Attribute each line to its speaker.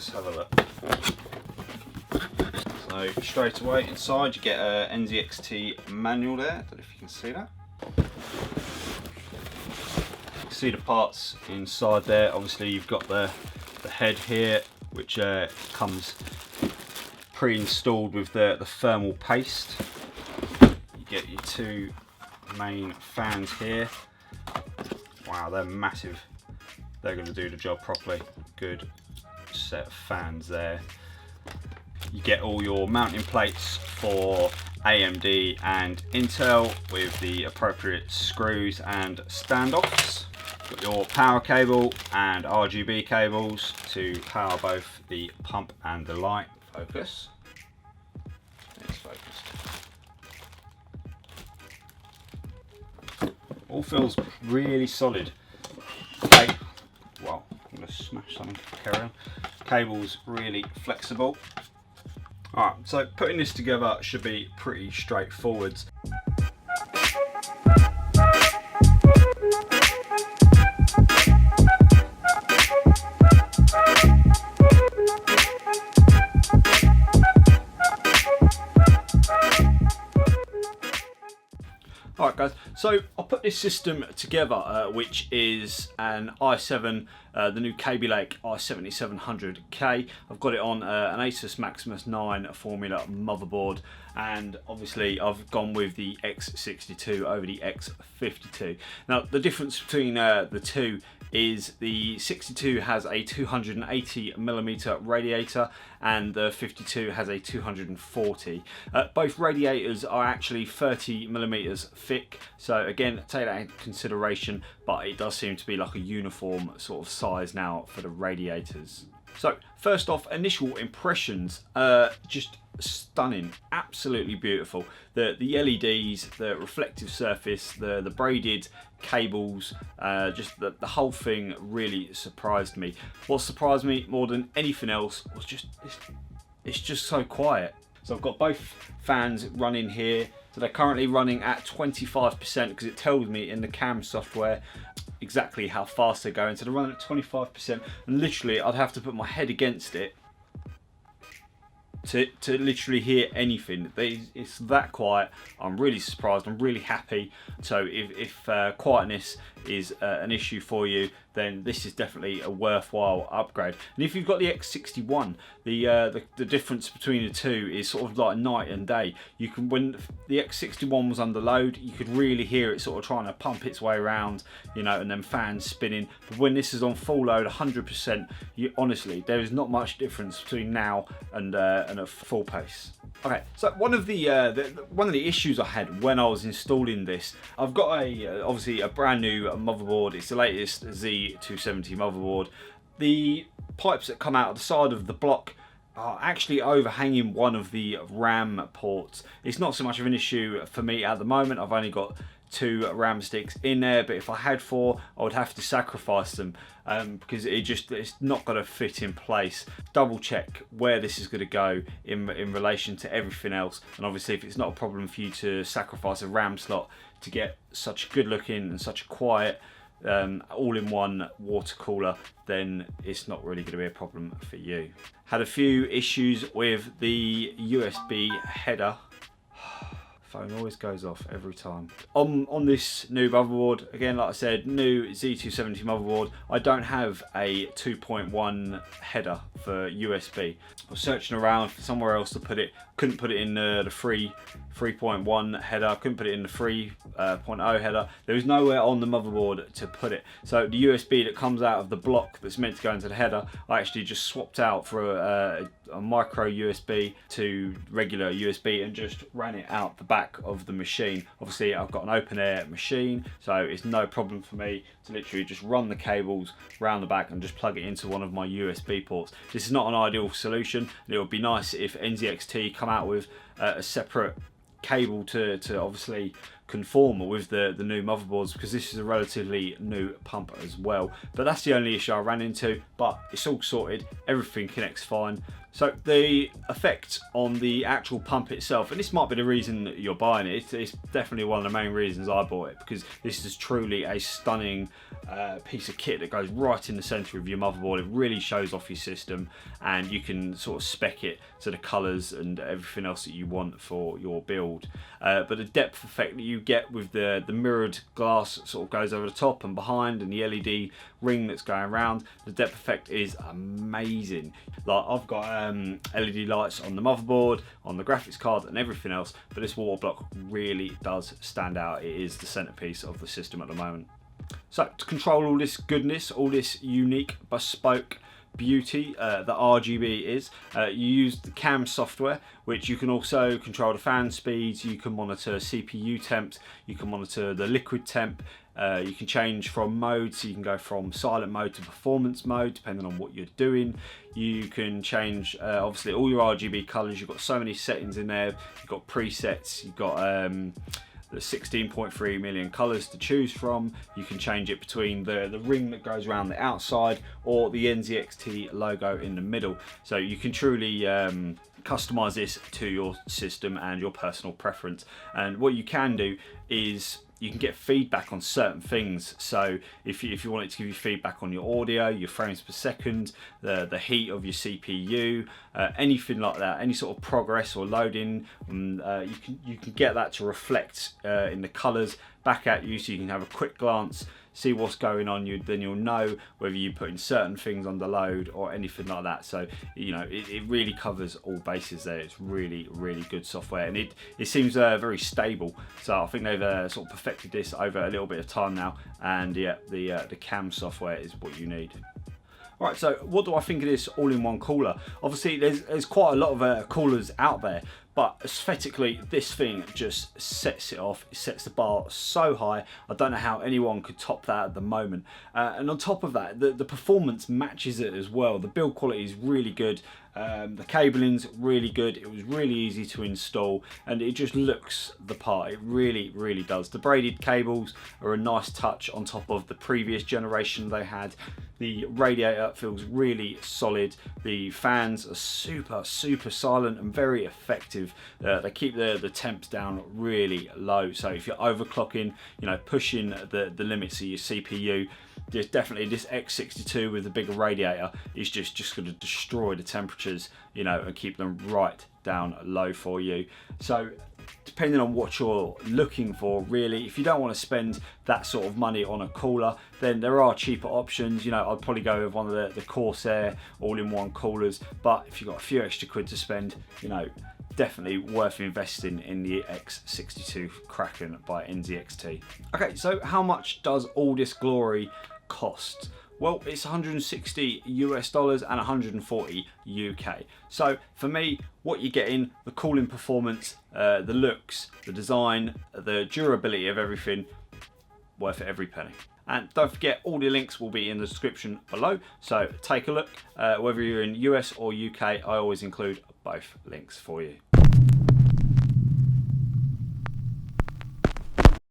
Speaker 1: let's have a look. So straight away inside you get a NZXT manual there. I don't know if you can see that. You can see the parts inside there. Obviously you've got the head here, which comes pre-installed with the thermal paste. You get your two main fans here. Wow, they're massive. They're going to do the job properly. Good set of fans there. You get all your mounting plates for AMD and Intel with the appropriate screws and standoffs. Got your power cable and RGB cables to power both the pump and the light. Focus. It's focused. All feels really solid. Okay. Well, I'm going to smash something. Carry on. Cable's really flexible. Alright, so putting this together should be pretty straightforward. Alright guys, so I'll put this system together, which is an i7, the new Kaby Lake i7700K. I've got it on an Asus Maximus 9 Formula motherboard, and obviously I've gone with the x62 over the x52. Now the difference between the two is the 62 has a 280mm radiator and the 52 has a 240. Both radiators are actually 30mm thick, so again take that into consideration, but it does seem to be like a uniform sort of size now for the radiators. So first off, initial impressions, just stunning, absolutely beautiful. The LEDs, the reflective surface, the braided cables, just the whole thing really surprised me. What surprised me more than anything else was just it's just so quiet. So I've got both fans running here. So they're currently running at 25% because it tells me in the cam software exactly how fast they're going. So they're running at 25%, and literally I'd have to put my head against it to literally hear anything. It's that quiet. I'm really surprised. I'm really happy. So if quietness is an issue for you, then this is definitely a worthwhile upgrade. And if you've got the X61, the difference between the two is sort of like night and day. You can, when the X61 was under load, you could really hear it sort of trying to pump its way around, you know, and then fans spinning. But when this is on full load, 100%, honestly, there is not much difference between now and a full pace. Okay, so one of the issues I had when I was installing this, I've got obviously a brand new motherboard. It's the latest Z270 motherboard. The pipes that come out of the side of the block are actually overhanging one of the RAM ports. It's not so much of an issue for me at the moment. I've only got 2 RAM sticks in there, but if I had 4, I would have to sacrifice them because it's not going to fit in place. Double check where this is going to go in relation to everything else, and obviously if it's not a problem for you to sacrifice a RAM slot to get such a good looking and such a quiet all-in-one water cooler, then it's not really going to be a problem for you. Had a few issues with the USB header. Phone always goes off every time. On this new motherboard, again, like I said, new Z270 motherboard, I don't have a 2.1 header for USB. I was searching around for somewhere else to put it. Couldn't put it in the 3.1 header. Couldn't put it in the 3.0 header. There was nowhere on the motherboard to put it. So the USB that comes out of the block that's meant to go into the header, I actually just swapped out for a micro USB to regular USB and just ran it out the back of the machine. Obviously I've got an open air machine, so it's no problem for me to literally just run the cables round the back and just plug it into one of my USB ports. This is not an ideal solution, and it would be nice if NZXT come out with a separate cable to obviously conform with the new motherboards, because this is a relatively new pump as well. But that's the only issue I ran into, but it's all sorted, everything connects fine. So the effect on the actual pump itself, and this might be the reason that you're buying it, it's definitely one of the main reasons I bought it, because this is truly a stunning piece of kit that goes right in the center of your motherboard. It really shows off your system, and you can sort of spec it to the colors and everything else that you want for your build. But the depth effect that you get with the mirrored glass sort of goes over the top and behind, and the LED ring that's going around, the depth effect is amazing. Like, I've got LED lights on the motherboard, on the graphics card and everything else, but this water block really does stand out. It is the centerpiece of the system at the moment. So to control all this goodness, all this unique bespoke beauty that RGB is, you use the CAM software, which you can also control the fan speeds, you can monitor CPU temps, you can monitor the liquid temp, you can change from mode, so you can go from silent mode to performance mode depending on what you're doing. You can change obviously all your RGB colors. You've got so many settings in there. You've got presets, you've got the 16.3 million colors to choose from. You can change it between the ring that goes around the outside or the NZXT logo in the middle. So you can truly customize this to your system and your personal preference. And what you can do is you can get feedback on certain things. So if you want it to give you feedback on your audio, your frames per second, the heat of your CPU, anything like that, any sort of progress or loading, you can get that to reflect in the colors back at you, so you can have a quick glance, see what's going on. Then you'll know whether you put in certain things under load or anything like that. So you know, it really covers all bases there. It's really good software, and it seems very stable. So I think they've sort of perfected this over a little bit of time now, and yeah, the CAM software is what you need. Right, so what do I think of this all-in-one cooler? Obviously there's quite a lot of coolers out there, but aesthetically this thing just sets it off. It sets the bar so high. I don't know how anyone could top that at the moment. And on top of that, the performance matches it as well. The build quality is really good. The cabling's really good. It was really easy to install, and it just looks the part. It really does. The braided cables are a nice touch on top of the previous generation they had. The radiator feels really solid. The fans are super silent and very effective. They keep the temps down really low. So if you're overclocking, you know, pushing the limits of your CPU, there's definitely this x62 with a bigger radiator is just going to destroy the temperatures, you know, and keep them right down low for you. So depending on what you're looking for, really, if you don't want to spend that sort of money on a cooler, then there are cheaper options. You know, I'd probably go with one of the Corsair all-in-one coolers, but if you've got a few extra quid to spend, you know, definitely worth investing in the x62 Kraken by NZXT. Okay, so how much does all this glory cost? Well, it's $160 US and 140 UK. So for me, what you're getting, the cooling performance, the looks, the design, the durability of everything, worth it every penny. And don't forget, all the links will be in the description below, so take a look. Whether you're in US or UK, I always include both links for you.